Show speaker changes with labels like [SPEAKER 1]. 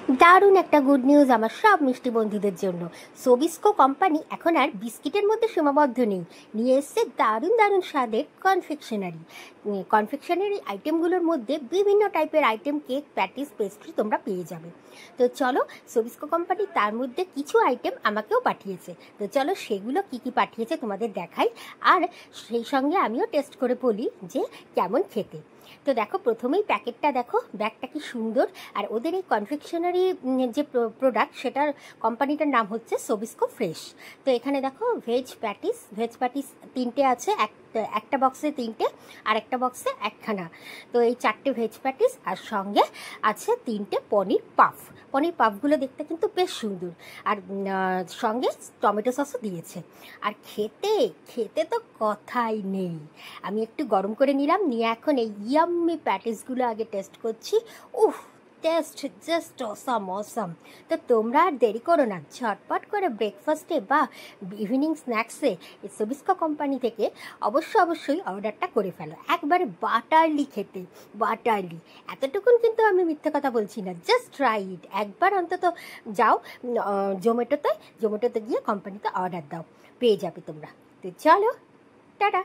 [SPEAKER 1] দারুণ একটা good news আমার সব মিষ্টি বন্ধুদের জন্য। সোবিস্কো কোম্পানি এখন আর বিস্কিটের মধ্যে সীমাবদ্ধ নেই, নিয়ে এসছে দারুণ দারুণ স্বাদের কনফেকশনারি আইটেমগুলোর মধ্যে বিভিন্ন টাইপের আইটেম, কেক, প্যাটিস, পেস্ট্রি তোমরা পেয়ে যাবে। তো চলো, সোবিস্কো কোম্পানি তার মধ্যে কিছু আইটেম আমাকেও পাঠিয়েছে। তো চলো সেগুলো কি কি পাঠিয়েছে তোমাদের দেখাই, আর সেই সঙ্গে আমিও টেস্ট করে বলি যে কেমন খেতে। তো দেখো, প্রথমেই প্যাকেটটা দেখো, ব্যাগটা কি সুন্দর। আর ওদের এই কনফেকশনারি যে প্রোডাক্ট, সেটার কোম্পানিটার নাম হচ্ছে সোবিস্কো ফ্রেশ। তো এখানে দেখো ভেজ প্যাটিস 3টে আছে, একটা বক্সে 3টে আর একটা বক্সে একখানা। তো এই 4টে ভেজ প্যাটিস আর সঙ্গে আছে 3টে পনির পাফগুলো দেখতে কিন্তু বেশ সুন্দর। আর সঙ্গে টমেটো সসও দিয়েছে। আর খেতে তো কথাই নেই। আমি একটু গরম করে নিলাম, নিয়ে এখন এই ইয়াম্মি প্যাটিসগুলো আগে টেস্ট করছি। উফ, টেস্ট জাস্ট অসাম। তো তোমরা আর দেরি করো না, ঝটপট করে ব্রেকফাস্টে বা ইভিনিং স্ন্যাক্সে সোবিস্কো কোম্পানি থেকে অবশ্যই অর্ডারটা করে ফেলো। একবারে বাটারলি এতটুকুন কিন্তু আমি মিথ্যে কথা বলছি না। জাস্ট ট্রাই ইট, একবার অন্তত যাও জোম্যাটোতে গিয়ে কোম্পানিতে অর্ডার দাও, পেয়ে যাবে তোমরা। তো চলো, টাটা।